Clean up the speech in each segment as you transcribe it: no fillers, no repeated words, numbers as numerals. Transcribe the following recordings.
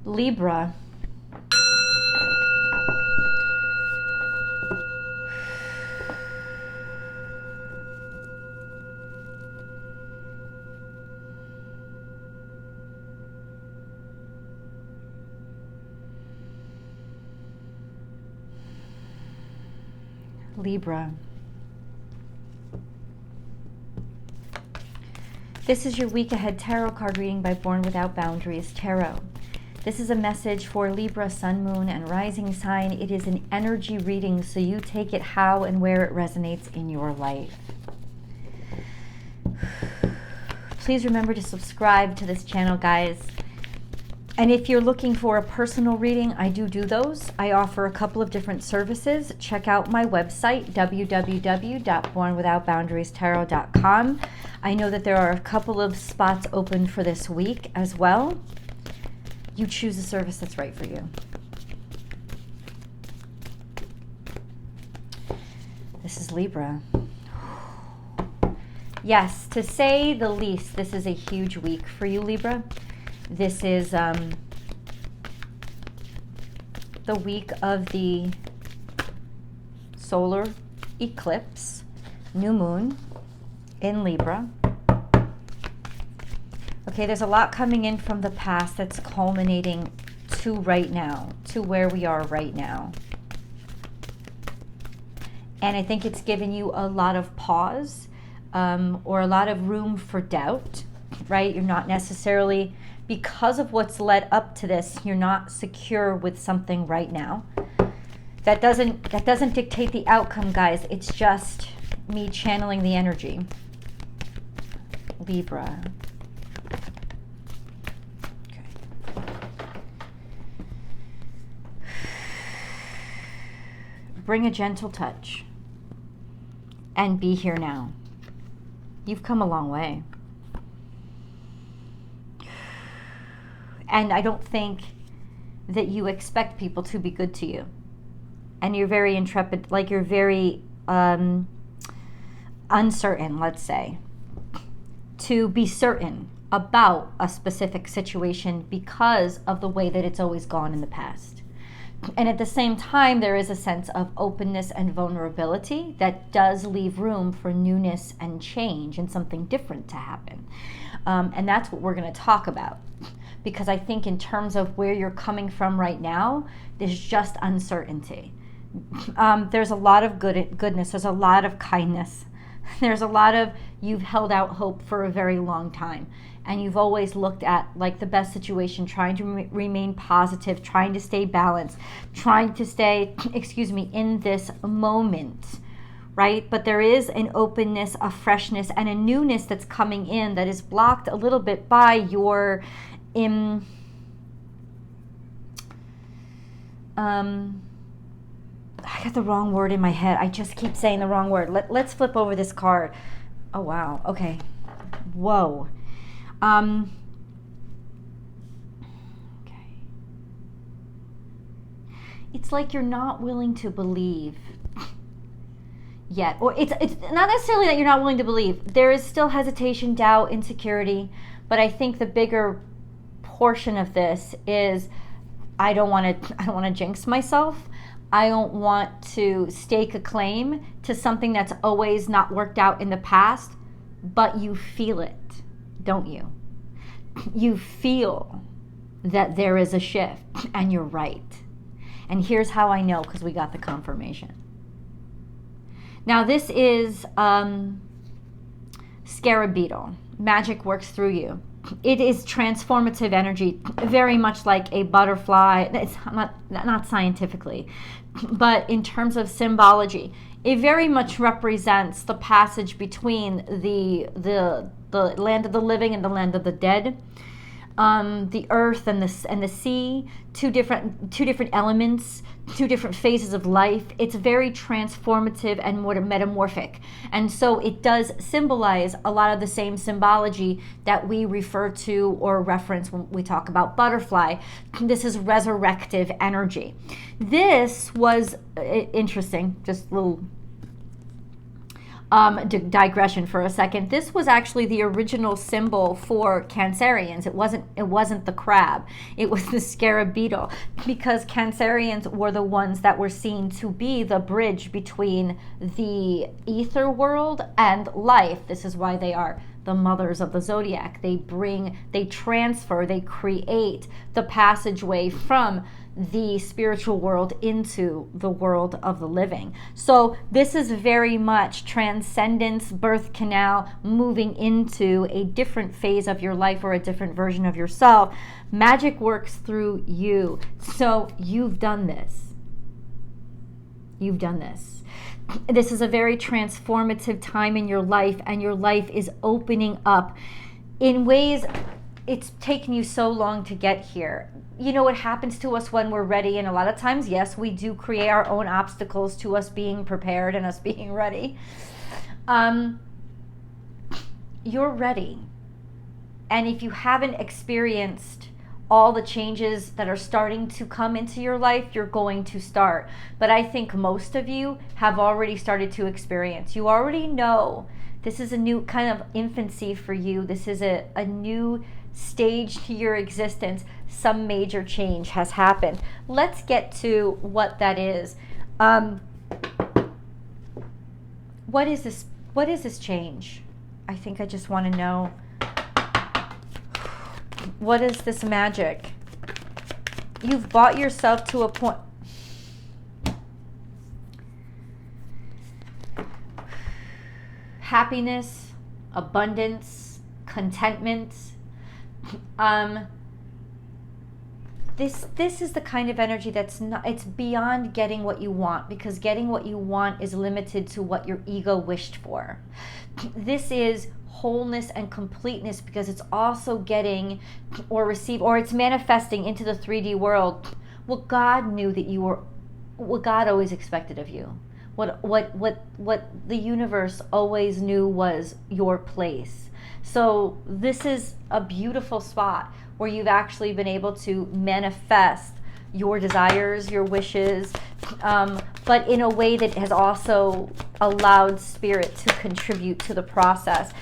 Libra. Libra. This is your week ahead tarot card reading by Born Without Boundaries Tarot. This is a message for Libra, Sun, Moon, and Rising sign. It is an energy reading, so you take it how and where it resonates in your life. Please remember to subscribe to this channel, guys. And if you're looking for a personal reading, I do those. I offer a couple of different services. Check out my website, www.bornwithoutboundariestarot.com. I know that there are a couple of spots open for this week as well. You choose a service that's right for you. This is Libra. Yes, to say the least, this is a huge week for you, Libra. This is the week of the solar eclipse, new moon in Libra. Okay, there's a lot coming in from the past that's culminating to right now, to where we are right now. And I think it's given you a lot of pause or a lot of room for doubt, right? You're not necessarily, because of what's led up to this, you're not secure with something right now. That doesn't dictate the outcome, guys. It's just me channeling the energy. Libra. Okay. Bring a gentle touch and be here now. You've come a long way. And I don't think that you expect people to be good to you. And you're very intrepid, like you're very uncertain, let's say, to be certain about a specific situation because of the way that it's always gone in the past. And at the same time, there is a sense of openness and vulnerability that does leave room for newness and change and something different to happen. And that's what we're going to talk about. Because I think in terms of where you're coming from right now, there's just uncertainty. There's a lot of goodness. There's a lot of kindness. There's a lot of, you've held out hope for a very long time. And you've always looked at like the best situation, trying to remain positive, trying to stay balanced, trying to stay, in this moment, right? But there is an openness, a freshness, and a newness that's coming in that is blocked a little bit by your I got the wrong word in my head. I just keep saying the wrong word. Let's flip over this card. Oh, wow. Okay. Whoa. Okay. It's like you're not willing to believe yet. Or it's not necessarily that you're not willing to believe. There is still hesitation, doubt, insecurity. But I think the bigger portion of this is I don't want to jinx myself. I don't want to stake a claim to something that's always not worked out in the past, but you feel it, don't you? You feel that there is a shift, and you're right. And here's how I know, because we got the confirmation. Now this is Scarab Beetle. Magic works through you. It is transformative energy, very much like a butterfly. It's not scientifically, but in terms of symbology, it very much represents the passage between the land of the living and the land of the dead. The earth and the sea, two different elements, two different phases of life. It's very transformative and more metamorphic. And so it does symbolize a lot of the same symbology that we refer to or reference when we talk about butterfly. This is resurrective energy. This was interesting, just a little digression for a second. This was actually the original symbol for Cancerians. It wasn't the crab. It was the scarab beetle, because Cancerians were the ones that were seen to be the bridge between the ether world and life. This is why they are the mothers of the zodiac. They transfer, they create the passageway from the spiritual world into the world of the living. So this is very much transcendence, birth canal, moving into a different phase of your life or a different version of yourself. Magic works through you. So you've done this. You've done this. This is a very transformative time in your life, and your life is opening up in ways it's taken you so long to get here. You know, it happens to us when we're ready, and a lot of times, yes, we do create our own obstacles to us being prepared and us being ready. You're ready. And if you haven't experienced all the changes that are starting to come into your life, you're going to start. But I think most of you have already started to experience. You already know this is a new kind of infancy for you. This is a new stage to your existence. Some major change has happened. Let's get to what that is. What is this? What is this change? I think I just want to know. What is this magic? You've brought yourself to a point. Happiness, abundance, contentment. This is the kind of energy that's not, it's beyond getting what you want, because getting what you want is limited to what your ego wished for. This is wholeness and completeness, because it's also getting or receive, or it's manifesting into the 3D world what God knew that you were, what God always expected of you, what the universe always knew was your place. So this is a beautiful spot where you've actually been able to manifest your desires, your wishes, but in a way that has also allowed Spirit to contribute to the process.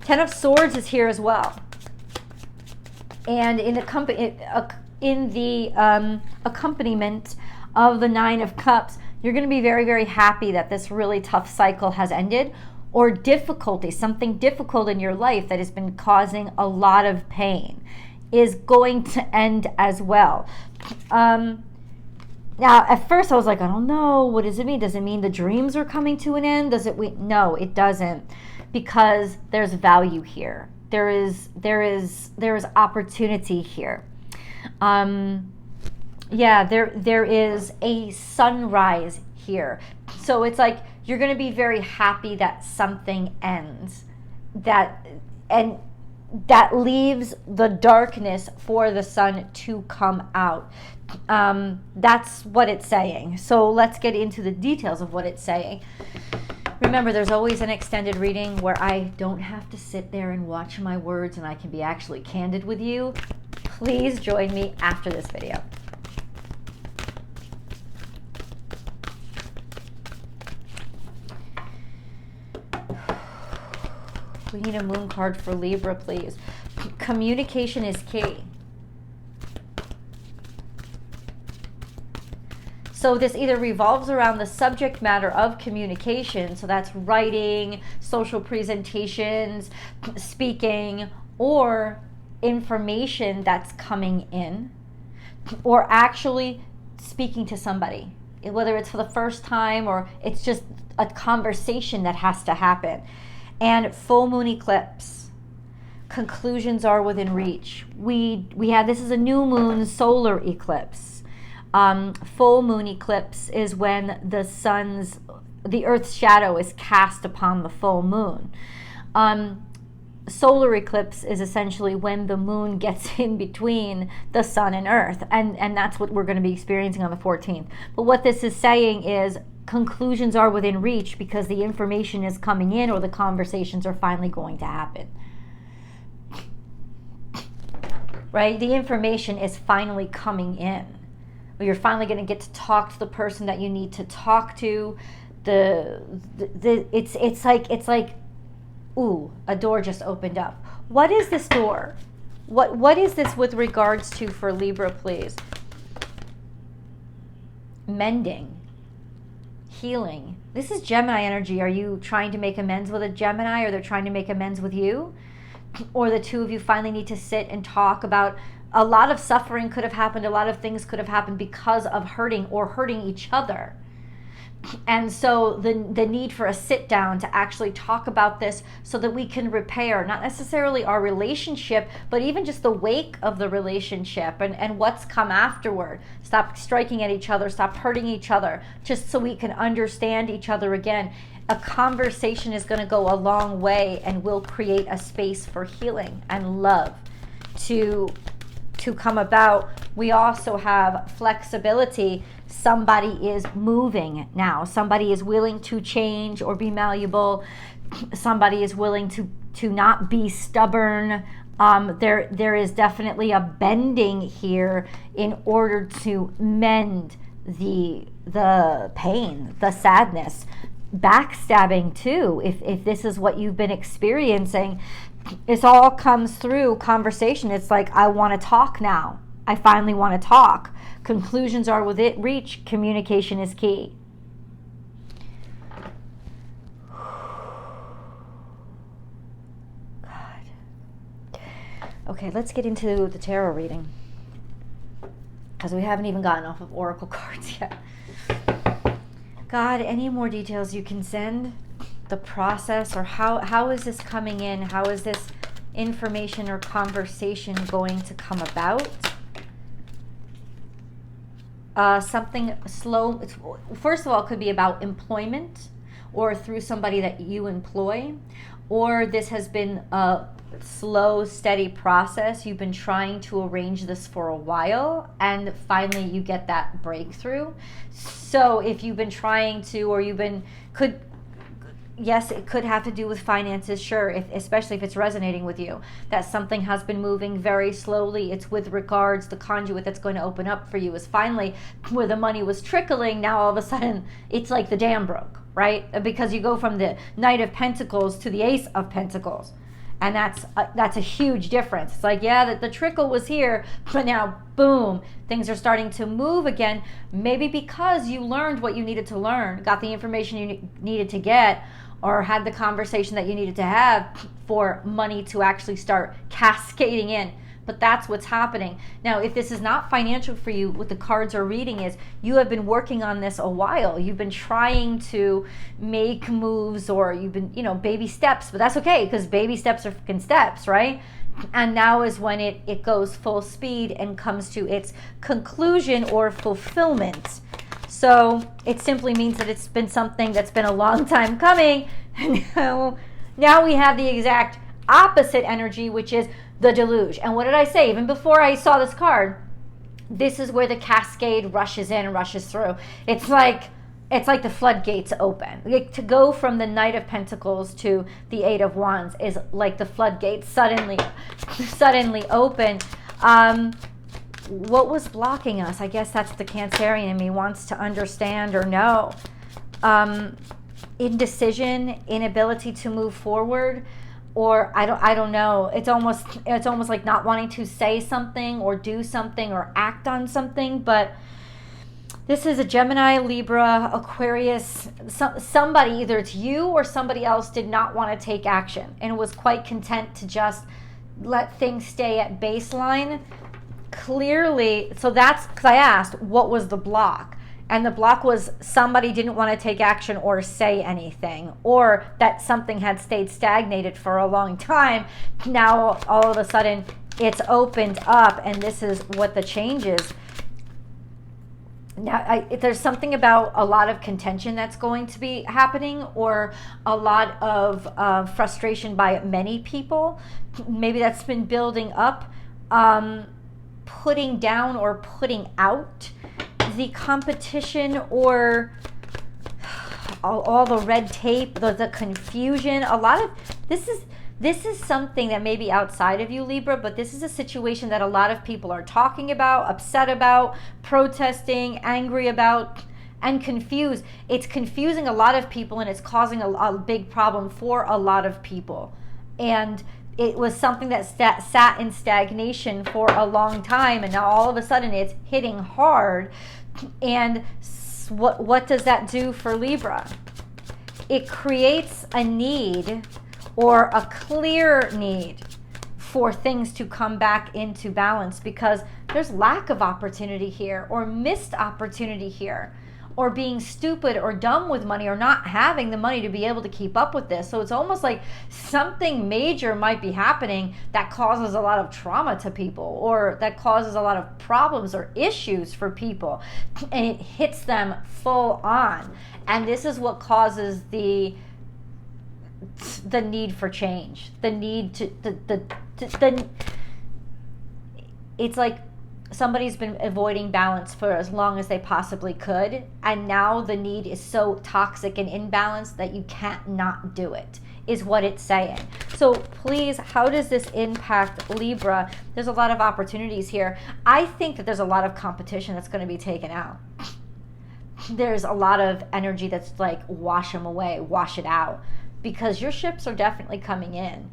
Ten of Swords is here as well. And in the accompaniment of the Nine of Cups, you're going to be very, very happy that this really tough cycle has ended, or difficulty, something difficult in your life that has been causing a lot of pain is going to end as well. Now, at first I was like, I don't know, what does it mean? Does it mean the dreams are coming to an end? No, it doesn't, because there's value here. There is opportunity here. There is a sunrise here. So it's like you're going to be very happy that something ends, that leaves the darkness for the sun to come out. That's what it's saying. So let's get into the details of what it's saying. Remember, there's always an extended reading where I don't have to sit there and watch my words, and I can be actually candid with you. Please join me after this video. We need a moon card for Libra, please. Communication is key. So this either revolves around the subject matter of communication, so that's writing, social presentations, speaking, or information that's coming in, or actually speaking to somebody, whether it's for the first time or it's just a conversation that has to happen. And full moon eclipse. Conclusions are within reach. This is a new moon solar eclipse. Full moon eclipse is when the Earth's shadow is cast upon the full moon. Solar eclipse is essentially when the moon gets in between the sun and Earth. And that's what we're going to be experiencing on the 14th. But what this is saying is conclusions are within reach, because the information is coming in, or the conversations are finally going to happen. Right? The information is finally coming in. You're finally going to get to talk to the person that you need to talk to. it's like, ooh, a door just opened up. What is this door? What is this with regards to for Libra, please? Mending, healing. This is Gemini energy. Are you trying to make amends with a Gemini, or they're trying to make amends with you? Or the two of you finally need to sit and talk about, a lot of suffering could have happened, a lot of things could have happened because of hurting each other. And so the need for a sit down to actually talk about this so that we can repair, not necessarily our relationship, but even just the wake of the relationship and what's come afterward. Stop striking at each other, stop hurting each other, just so we can understand each other again. A conversation is going to go a long way and will create a space for healing and love to come about. We also have flexibility. Somebody is moving now. Somebody is willing to change or be malleable. Somebody is willing to not be stubborn. There is definitely a bending here in order to mend the pain, the sadness, backstabbing too. If this is what you've been experiencing, it all comes through conversation. It's like, I want to talk now. I finally want to talk. Conclusions are within reach. Communication is key. God. Okay, let's get into the tarot reading, because we haven't even gotten off of oracle cards yet. God, any more details you can send? The process, or how is this coming in? How is this information or conversation going to come about? Something slow. First of all, it could be about employment, or through somebody that you employ, or this has been a slow, steady process. You've been trying to arrange this for a while, and finally you get that breakthrough. So if you've been trying to, or yes, it could have to do with finances, sure, especially if it's resonating with you, that something has been moving very slowly. It's with regards, the conduit that's going to open up for you is finally where the money was trickling. Now all of a sudden it's like the dam broke, right? Because you go from the Knight of Pentacles to the Ace of Pentacles. And that's a huge difference. It's like, yeah, the trickle was here, but now, boom, things are starting to move again. Maybe because you learned what you needed to learn, got the information you needed to get, or had the conversation that you needed to have for money to actually start cascading in. But that's what's happening. Now, if this is not financial for you, what the cards are reading is you have been working on this a while. You've been trying to make moves, or you've been, baby steps, but that's okay, because baby steps are freaking steps, right? And now is when it goes full speed and comes to its conclusion or fulfillment. So it simply means that it's been something that's been a long time coming. Now we have the exact opposite energy, which is the deluge. And what did I say? Even before I saw this card, this is where the cascade rushes in and rushes through. It's like the floodgates open. Like, to go from the Knight of Pentacles to the Eight of Wands is like the floodgates suddenly open. What was blocking us? I guess that's the Cancerian in me wants to understand or know. Indecision, inability to move forward, or I don't know. It's almost like not wanting to say something or do something or act on something. But this is a Gemini, Libra, Aquarius. Somebody, either it's you or somebody else, did not want to take action and was quite content to just let things stay at baseline. Clearly, so that's because I asked, what was the block? And the block was somebody didn't want to take action or say anything, or that something had stayed stagnated for a long time. Now, all of a sudden, it's opened up, and this is what the change is. Now, there's something about a lot of contention that's going to be happening, or a lot of frustration by many people. Maybe that's been building up. Putting down or putting out the competition, or all the red tape, the confusion. A lot of this is something that may be outside of you, Libra, but this is a situation that a lot of people are talking about, upset about, protesting, angry about. and confused. It's confusing a lot of people, and it's causing a big problem for a lot of people. And it was something that sat in stagnation for a long time, and now all of a sudden it's hitting hard. And what does that do for Libra? It creates a need, or a clear need, for things to come back into balance, because there's lack of opportunity here, or missed opportunity here, or being stupid or dumb with money, or not having the money to be able to keep up with this. So it's almost like something major might be happening that causes a lot of trauma to people, or that causes a lot of problems or issues for people, and it hits them full on. And this is what causes the need for change, the need to it's like somebody's been avoiding balance for as long as they possibly could, and now the need is so toxic and imbalanced that you can't not do it, is what it's saying. So please, how does this impact Libra? There's a lot of opportunities here. I think that there's a lot of competition that's going to be taken out. There's a lot of energy that's like, wash them away, wash it out, because your ships are definitely coming in.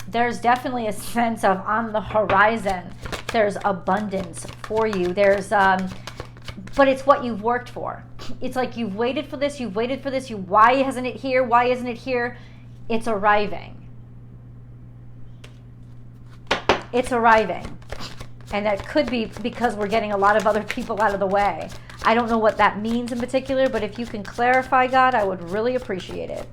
There's definitely a sense of, on the horizon, there's abundance for you. There's but it's what you've worked for. It's like you've waited for this, why isn't it here, why isn't it here? It's arriving. It's arriving. And that could be because we're getting a lot of other people out of the way. I don't know what that means in particular, but if you can clarify, God, I would really appreciate it.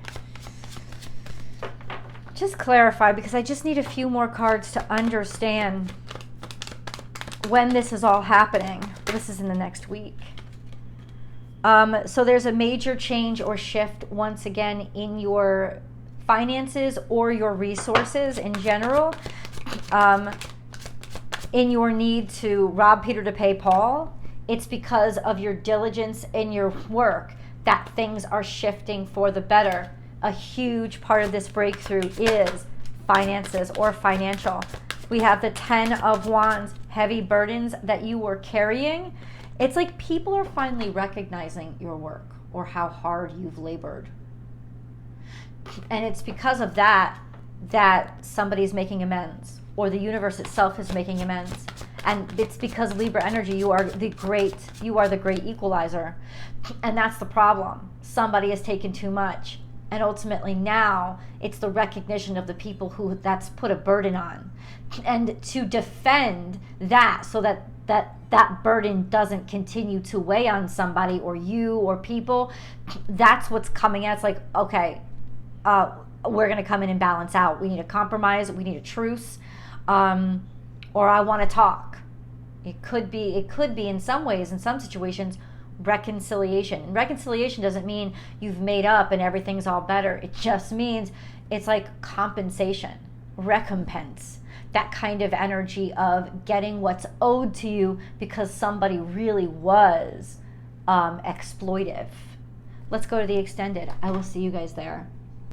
Just clarify, because I just need a few more cards to understand when this is all happening. This is in the next week. So there's a major change or shift once again in your finances or your resources in general. In your need to rob Peter to pay Paul. It's because of your diligence in your work that things are shifting for the better. A huge part of this breakthrough is finances or financial. We have the 10 of Wands, heavy burdens that you were carrying. It's like people are finally recognizing your work or how hard you've labored. And it's because of that somebody's making amends, or the universe itself is making amends. And it's because Libra energy, you are the great equalizer. And that's the problem. Somebody has taken too much. And ultimately now it's the recognition of the people who that's put a burden on. And to defend that so that burden doesn't continue to weigh on somebody or you or people, that's what's coming out. It's like, okay, we're going to come in and balance out. We need a compromise. We need a truce. Or I want to talk. It could be in some ways, in some situations, reconciliation. And reconciliation doesn't mean you've made up and everything's all better. It just means it's like compensation, recompense, that kind of energy of getting what's owed to you because somebody really was exploitive. Let's go to the extended. I will see you guys there.